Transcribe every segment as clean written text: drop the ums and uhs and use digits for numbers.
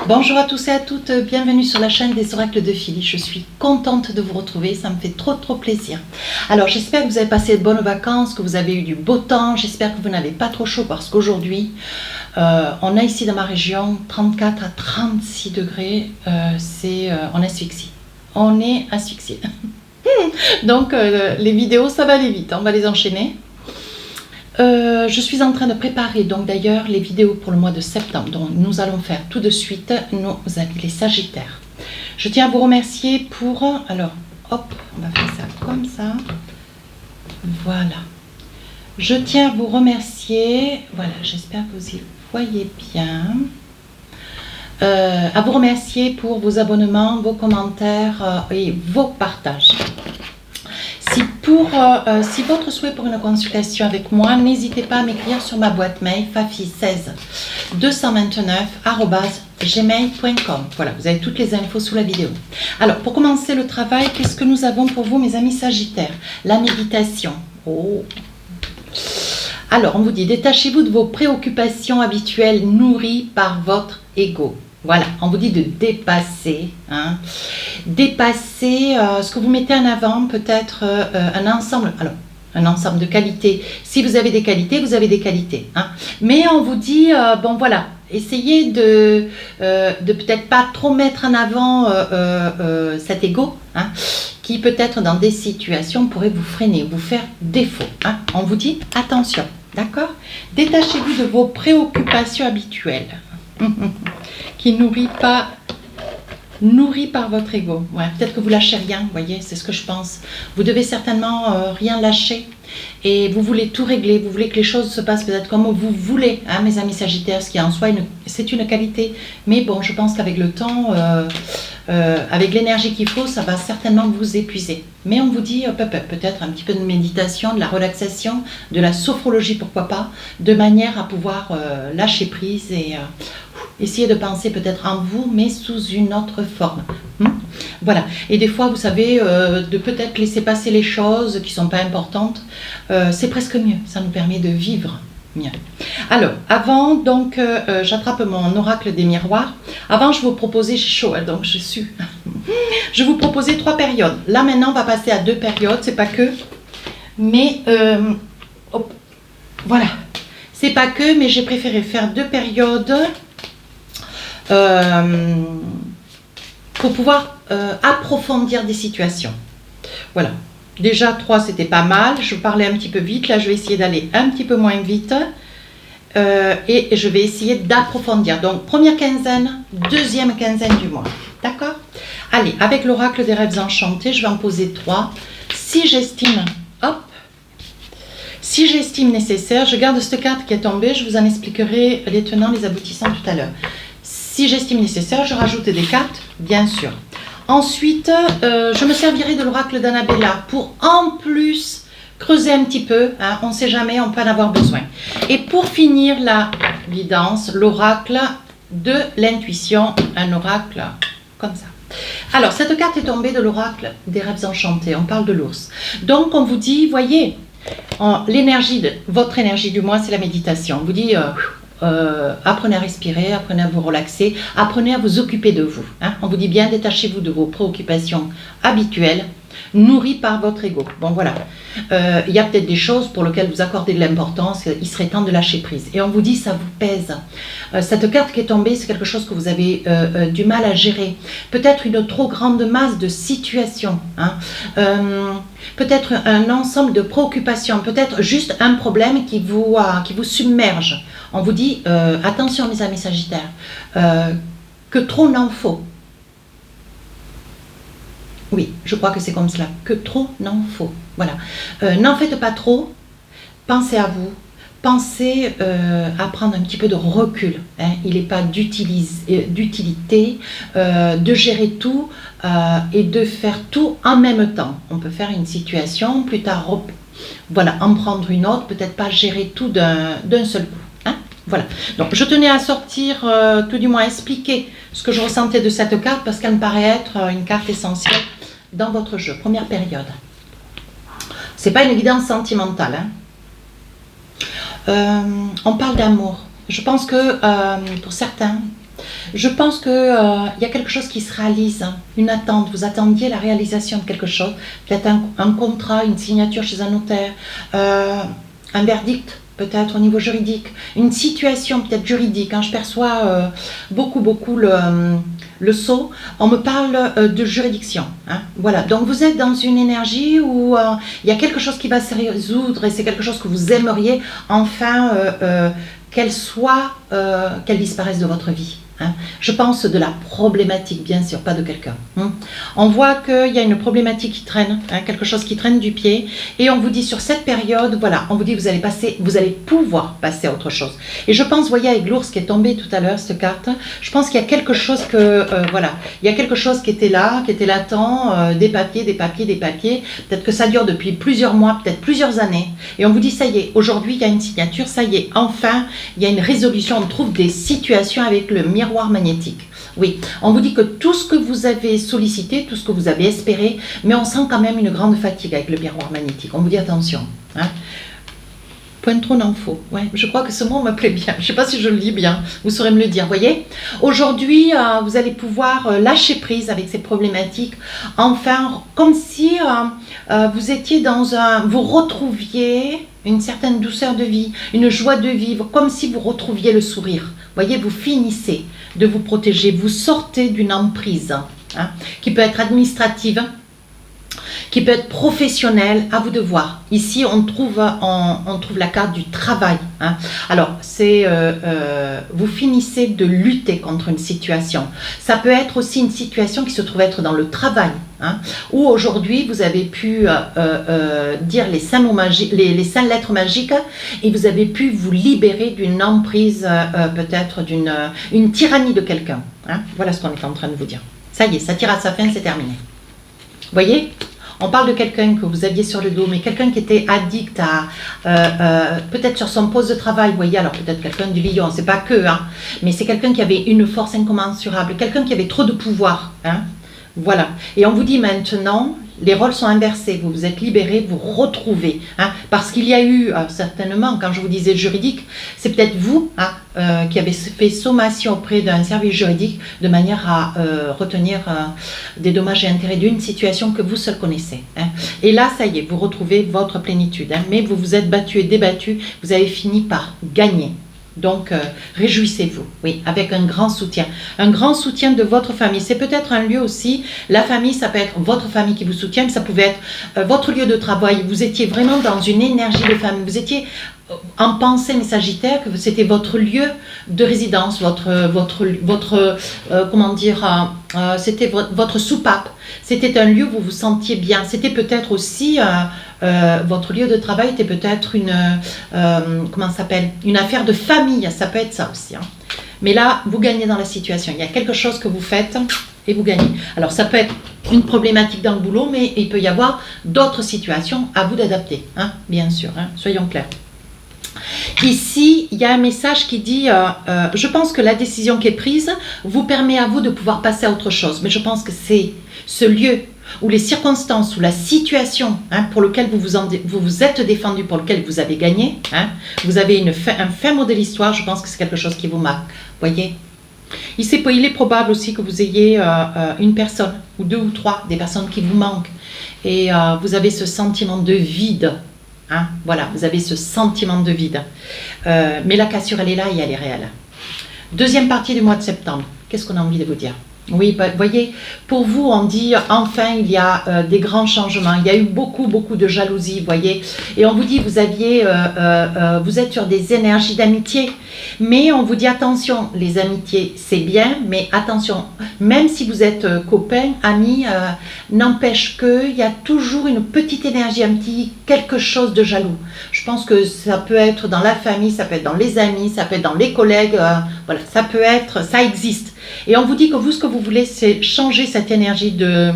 Bonjour à tous et à toutes, bienvenue sur la chaîne des oracles de Philly. Je suis contente de vous retrouver, ça me fait trop plaisir. Alors j'espère que vous avez passé de bonnes vacances, que vous avez eu du beau temps, j'espère que vous n'avez pas trop chaud parce qu'aujourd'hui, on a ici dans ma région 34 à 36 degrés, on asphyxie. On est asphyxié. Donc les vidéos ça va aller vite, on va les enchaîner. Je suis en train de préparer donc d'ailleurs les vidéos pour le mois de septembre. Donc nous allons faire tout de suite nos amis les Sagittaires. Je tiens à vous remercier pour... Alors, hop, on va faire ça comme ça. Voilà. Je tiens à vous remercier. Voilà, j'espère que vous y voyez bien. À vous remercier pour vos abonnements, vos commentaires et vos partages. Si votre souhait pour une consultation avec moi, n'hésitez pas à m'écrire sur ma boîte mail fafi16 229@gmail.com. Voilà, vous avez toutes les infos sous la vidéo. Alors, pour commencer le travail, qu'est-ce que nous avons pour vous, mes amis Sagittaires? La méditation. Oh. Alors, on vous dit, détachez-vous de vos préoccupations habituelles nourries par votre ego. Voilà, on vous dit de dépasser, dépasser ce que vous mettez en avant, peut-être un ensemble de qualités. Si vous avez des qualités, vous avez des qualités. Mais on vous dit, bon voilà, essayez de peut-être pas trop mettre en avant cet ego, qui peut-être dans des situations pourrait vous freiner, vous faire défaut. On vous dit, attention, d'accord? Détachez-vous de vos préoccupations habituelles. Qui nourrit par votre ego. Ouais, peut-être que vous lâchez rien, vous voyez, c'est ce que je pense. Vous devez certainement rien lâcher et vous voulez tout régler, vous voulez que les choses se passent peut-être comme vous voulez, mes amis Sagittaires, ce qui en soi, c'est une qualité. Mais bon, je pense qu'avec le temps, avec l'énergie qu'il faut, ça va certainement vous épuiser. Mais on vous dit, peut-être un petit peu de méditation, de la relaxation, de la sophrologie, pourquoi pas, de manière à pouvoir lâcher prise et essayer de penser peut-être en vous, mais sous une autre forme. Voilà. Et des fois, vous savez, de peut-être laisser passer les choses qui ne sont pas importantes, c'est presque mieux. Ça nous permet de vivre mieux. Alors, avant, donc, j'attrape mon oracle des miroirs. Avant, je vous proposais, j'ai chaud, donc je suis... je vous proposais 3 périodes. Là, maintenant, on va passer à 2 périodes, c'est pas que... Mais, hop, voilà. C'est pas que, mais j'ai préféré faire 2 périodes... pour pouvoir approfondir des situations. Voilà. Déjà 3 c'était pas mal, je parlais un petit peu vite, là je vais essayer d'aller un petit peu moins vite et je vais essayer d'approfondir. Donc première quinzaine, deuxième quinzaine du mois. D'accord? Allez, avec l'oracle des rêves enchantés, je vais en poser 3. Si j'estime, si j'estime nécessaire, je garde cette carte qui est tombée, je vous en expliquerai les tenants, les aboutissants tout à l'heure. Si j'estime nécessaire, je rajoute des cartes, bien sûr. Ensuite, je me servirai de l'oracle d'Annabella pour en plus creuser un petit peu. On ne sait jamais, on peut en avoir besoin. Et pour finir la guidance, l'oracle de l'intuition, un oracle comme ça. Alors, cette carte est tombée de l'oracle des rêves enchantés. On parle de l'ours. Donc, on vous dit, voyez, votre énergie du mois, c'est la méditation. On vous dit... apprenez à respirer, apprenez à vous relaxer, apprenez à vous occuper de vous. On vous dit bien, détachez-vous de vos préoccupations habituelles, nourries par votre ego. Bon voilà, il y a peut-être des choses pour lesquelles vous accordez de l'importance, il serait temps de lâcher prise. Et on vous dit, ça vous pèse. Cette carte qui est tombée, c'est quelque chose que vous avez du mal à gérer. Peut-être une trop grande masse de situations. Peut-être un ensemble de préoccupations, peut-être juste un problème qui vous submerge. On vous dit, attention mes amis Sagittaires, que trop n'en faut. Oui, je crois que c'est comme cela, que trop n'en faut. Voilà. N'en faites pas trop, pensez à vous, pensez à prendre un petit peu de recul. Il n'est pas d'utilité de gérer tout et de faire tout en même temps. On peut faire une situation, plus tard, voilà, en prendre une autre, peut-être pas gérer tout d'un seul coup. Voilà, donc je tenais à sortir, tout du moins expliquer ce que je ressentais de cette carte parce qu'elle me paraît être une carte essentielle dans votre jeu. Première période. C'est pas une guidance sentimentale. On parle d'amour. Je pense que pour certains, Je pense que y a quelque chose qui se réalise, hein. Une attente, vous attendiez la réalisation de quelque chose, peut-être un contrat, une signature chez un notaire, un verdict peut-être au niveau juridique, une situation peut-être juridique, hein. Je perçois beaucoup le sceau, on me parle de juridiction, hein. Voilà, donc vous êtes dans une énergie où il y a quelque chose qui va se résoudre et c'est quelque chose que vous aimeriez enfin qu'elle disparaisse de votre vie. Hein. Je pense de la problématique, bien sûr, pas de quelqu'un. Hein. On voit qu'il y a une problématique qui traîne, hein, quelque chose qui traîne du pied, et on vous dit sur cette période, voilà, on vous dit vous allez pouvoir passer à autre chose. Et je pense, vous voyez, avec l'ours qui est tombé tout à l'heure, cette carte, je pense qu'il y a quelque chose voilà, il y a quelque chose qui était là, qui était latent, des papiers, peut-être que ça dure depuis plusieurs mois, peut-être plusieurs années, et on vous dit ça y est, aujourd'hui il y a une signature, ça y est, enfin, il y a une résolution, on trouve des situations avec le miroir magnétique. Oui, on vous dit que tout ce que vous avez sollicité, tout ce que vous avez espéré, mais on sent quand même une grande fatigue avec le miroir magnétique. On vous dit attention. Hein. Point trop en faux. Ouais, je crois que ce mot me plaît bien. Je ne sais pas si je le lis bien. Vous saurez me le dire. Voyez. Aujourd'hui, vous allez pouvoir lâcher prise avec ces problématiques. Enfin, comme si vous étiez vous retrouviez une certaine douceur de vie, une joie de vivre, comme si vous retrouviez le sourire. Voyez, vous finissez de vous protéger. Vous sortez d'une emprise, hein, qui peut être administrative, qui peut être professionnel, à vous de voir. Ici, on trouve la carte du travail. Hein. Alors, vous finissez de lutter contre une situation. Ça peut être aussi une situation qui se trouve être dans le travail. Hein, où aujourd'hui, vous avez pu dire les 5 mots magiques, les 5 lettres magiques, et vous avez pu vous libérer d'une emprise, peut-être une tyrannie de quelqu'un. Hein. Voilà ce qu'on est en train de vous dire. Ça y est, ça tire à sa fin, c'est terminé. Vous voyez ? On parle de quelqu'un que vous aviez sur le dos, mais quelqu'un qui était addict à, peut-être sur son poste de travail, vous voyez, alors peut-être quelqu'un du lion, c'est pas que, hein, mais c'est quelqu'un qui avait une force incommensurable, quelqu'un qui avait trop de pouvoir, hein, voilà. Et on vous dit maintenant, les rôles sont inversés, vous vous êtes libéré, vous retrouvez, hein, parce qu'il y a eu, certainement, quand je vous disais juridique, c'est peut-être vous, hein, qui avez fait sommation auprès d'un service juridique de manière à retenir des dommages et intérêts d'une situation que vous seul connaissez. Hein. Et là, ça y est, vous retrouvez votre plénitude, hein, mais vous vous êtes battu et débattu, vous avez fini par gagner. Donc, réjouissez-vous, oui, avec un grand soutien de votre famille. C'est peut-être un lieu aussi, la famille, ça peut être votre famille qui vous soutient, mais ça pouvait être votre lieu de travail. Vous étiez vraiment dans une énergie de famille, vous étiez en pensée, mes Sagittaires, que c'était votre lieu de résidence, comment dire, c'était votre soupape. C'était un lieu où vous vous sentiez bien. C'était peut-être aussi votre lieu de travail était peut-être comment ça s'appelle, une affaire de famille. Ça peut être ça aussi. Hein. Mais là, vous gagnez dans la situation. Il y a quelque chose que vous faites et vous gagnez. Alors, ça peut être une problématique dans le boulot, mais il peut y avoir d'autres situations à vous d'adapter. Hein, bien sûr, hein, soyons clairs. Ici, il y a un message qui dit je pense que la décision qui est prise vous permet à vous de pouvoir passer à autre chose. Mais je pense que c'est ce lieu ou les circonstances ou la situation, hein, pour lequel vous vous êtes défendu, pour lequel vous avez gagné. Hein, vous avez un fin mot de l'histoire. Je pense que c'est quelque chose qui vous marque. Voyez. Il est probable aussi que vous ayez une personne ou 2 ou 3, des personnes qui vous manquent. Et vous avez ce sentiment de vide. Hein, voilà, vous avez ce sentiment de vide. Mais la cassure, elle est là et elle est réelle. Deuxième partie du mois de septembre. Qu'est-ce qu'on a envie de vous dire ? Oui, vous voyez, pour vous, on dit enfin, il y a des grands changements. Il y a eu beaucoup de jalousie, vous voyez. Et on vous dit, vous êtes sur des énergies d'amitié. Mais on vous dit, attention, les amitiés, c'est bien, mais attention, même si vous êtes copains, amis, n'empêche qu'il y a toujours une petite énergie, un petit quelque chose de jaloux. Je pense que ça peut être dans la famille, ça peut être dans les amis, ça peut être dans les collègues, voilà, ça existe. Et on vous dit que vous, ce que vous voulez, c'est changer cette énergie de...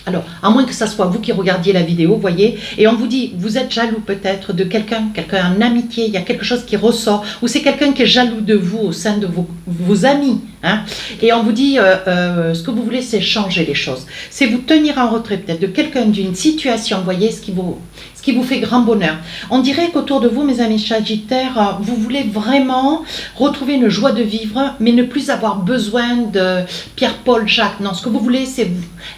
Alors, à moins que ce soit vous qui regardiez la vidéo, vous voyez, et on vous dit, vous êtes jaloux peut-être de quelqu'un en amitié, il y a quelque chose qui ressort, ou c'est quelqu'un qui est jaloux de vous au sein de vos amis. Hein, et on vous dit, ce que vous voulez, c'est changer les choses. C'est vous tenir en retrait peut-être de quelqu'un, d'une situation, vous voyez, ce qui qui vous fait grand bonheur. On dirait qu'autour de vous, mes amis Sagittaires, vous voulez vraiment retrouver une joie de vivre, mais ne plus avoir besoin de Pierre, Paul, Jacques. Non, ce que vous voulez, c'est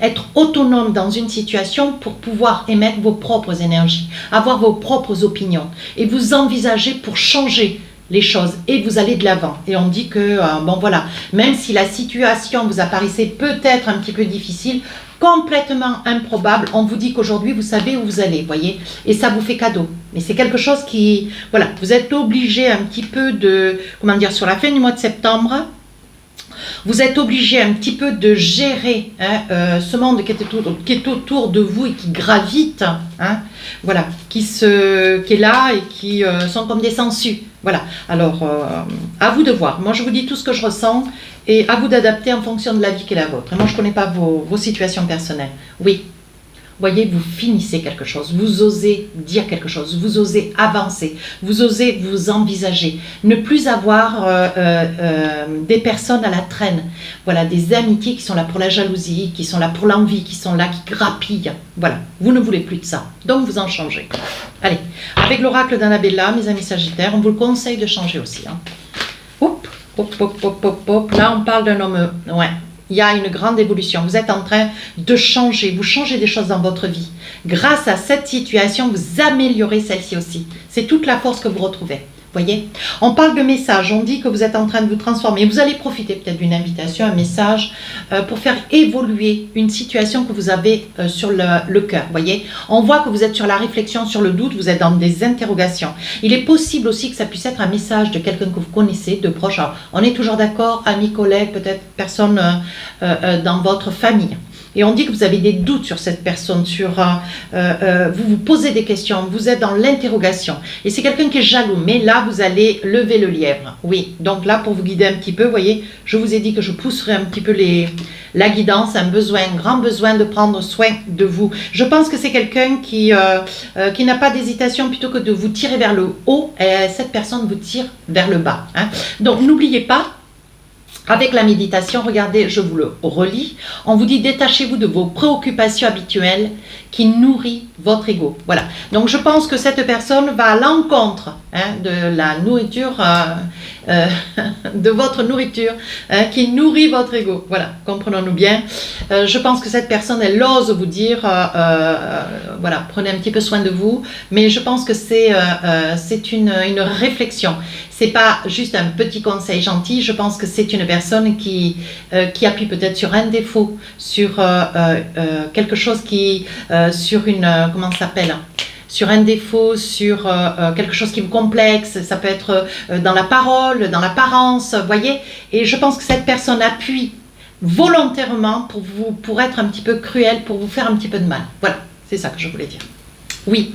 être autonome dans une situation pour pouvoir émettre vos propres énergies, avoir vos propres opinions et vous envisager pour changer les choses et vous allez de l'avant. Et on dit que, bon voilà, même si la situation vous apparaissait peut-être un petit peu difficile, complètement improbable, on vous dit qu'aujourd'hui vous savez où vous allez, voyez, et ça vous fait cadeau. Mais c'est quelque chose qui, voilà, vous êtes obligé un petit peu de, comment dire, sur la fin du mois de septembre, vous êtes obligé un petit peu de gérer ce monde qui est autour de vous et qui gravite, hein, voilà, qui est là et qui sont comme des sangsues. Voilà, alors à vous de voir. Moi je vous dis tout ce que je ressens et à vous d'adapter en fonction de la vie qui est la vôtre. Et moi je ne connais pas vos situations personnelles. Oui, voyez, vous finissez quelque chose, vous osez dire quelque chose, vous osez avancer, vous osez vous envisager, ne plus avoir des personnes à la traîne, voilà, des amitiés qui sont là pour la jalousie, qui sont là pour l'envie, qui sont là, qui grappillent, voilà, vous ne voulez plus de ça, donc vous en changez. Allez, avec l'oracle d'Annabella, mes amis Sagittaires, on vous le conseille de changer aussi. Hein. Hop, hop, hop, hop, hop, hop, là on parle d'un homme, ouais. Il y a une grande évolution. Vous êtes en train de changer. Vous changez des choses dans votre vie. Grâce à cette situation, vous améliorez celle-ci aussi. C'est toute la force que vous retrouvez. Voyez, on parle de message, on dit que vous êtes en train de vous transformer. Vous allez profiter peut-être d'une invitation, un message pour faire évoluer une situation que vous avez sur le cœur. Voyez, on voit que vous êtes sur la réflexion, sur le doute, vous êtes dans des interrogations. Il est possible aussi que ça puisse être un message de quelqu'un que vous connaissez, de proche. Alors, on est toujours d'accord, amis, collègues, peut-être personne dans votre famille. Et on dit que vous avez des doutes sur cette personne, vous vous posez des questions, vous êtes dans l'interrogation. Et c'est quelqu'un qui est jaloux, mais là, vous allez lever le lièvre. Oui, donc là, pour vous guider un petit peu, vous voyez, je vous ai dit que je pousserai un petit peu la guidance, un grand besoin de prendre soin de vous. Je pense que c'est quelqu'un qui n'a pas d'hésitation, plutôt que de vous tirer vers le haut, cette personne vous tire vers le bas. Hein. Donc, n'oubliez pas, avec la méditation, regardez, je vous le relis, on vous dit détachez-vous de vos préoccupations habituelles qui nourrit votre ego. Voilà, donc je pense que cette personne va à l'encontre de la nourriture, de votre nourriture qui nourrit votre ego. Voilà, comprenons-nous bien. Je pense que cette personne, elle ose vous dire, voilà, prenez un petit peu soin de vous, mais je pense que c'est une réflexion. C'est pas juste un petit conseil gentil, je pense que c'est une personne qui appuie peut-être sur un défaut, sur quelque chose sur une, comment ça s'appelle, sur un défaut, sur quelque chose qui vous complexe, ça peut être dans la parole, dans l'apparence, voyez, et je pense que cette personne appuie volontairement pour être un petit peu cruelle, pour vous faire un petit peu de mal. Voilà, c'est ça que je voulais dire. Oui,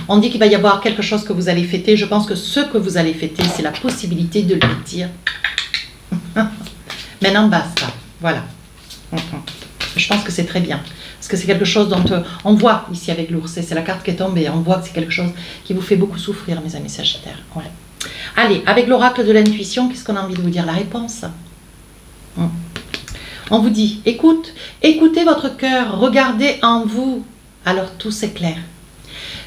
on dit qu'il va y avoir quelque chose que vous allez fêter. Je pense que ce que vous allez fêter, c'est la possibilité de lui dire maintenant basta. Voilà. Je pense que c'est très bien. Parce que c'est quelque chose dont on voit ici avec l'ours. C'est la carte qui est tombée. On voit que c'est quelque chose qui vous fait beaucoup souffrir, mes amis Sagittaires. Ouais. Allez, avec l'oracle de l'intuition, qu'est-ce qu'on a envie de vous dire? La réponse. On vous dit, écoutez votre cœur, regardez en vous. Alors tout s'éclaire.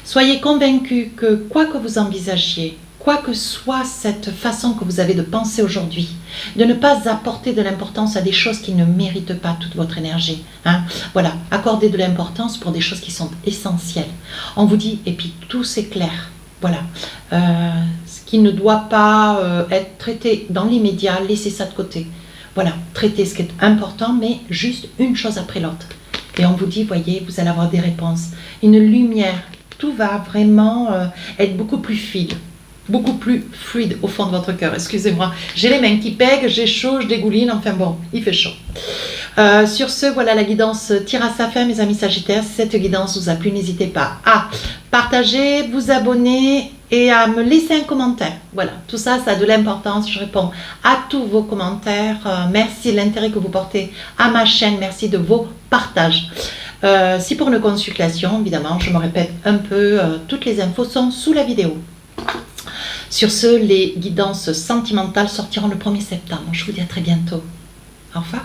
Soyez convaincus que quoi que vous envisagiez, quoi que soit cette façon que vous avez de penser aujourd'hui, de ne pas apporter de l'importance à des choses qui ne méritent pas toute votre énergie. Hein. Voilà, accordez de l'importance pour des choses qui sont essentielles. On vous dit, et puis tout s'éclaire. Voilà, ce qui ne doit pas être traité dans l'immédiat, laissez ça de côté. Voilà, traitez ce qui est important, mais juste une chose après l'autre. Et on vous dit, voyez, vous allez avoir des réponses, une lumière. Tout va vraiment être beaucoup plus fluide au fond de votre cœur. Excusez-moi, j'ai les mains qui pèguent, j'ai chaud, je dégouline, enfin bon, il fait chaud. Sur ce, voilà, la guidance tire à sa fin, mes amis Sagittaires. Si cette guidance vous a plu, n'hésitez pas à partager, vous abonner et à me laisser un commentaire. Voilà, tout ça, ça a de l'importance. Je réponds à tous vos commentaires. Merci de l'intérêt que vous portez à ma chaîne. Merci de vos partages. Si pour une consultation, évidemment, je me répète un peu, toutes les infos sont sous la vidéo. Sur ce, les guidances sentimentales sortiront le 1er septembre. Je vous dis à très bientôt. Au revoir.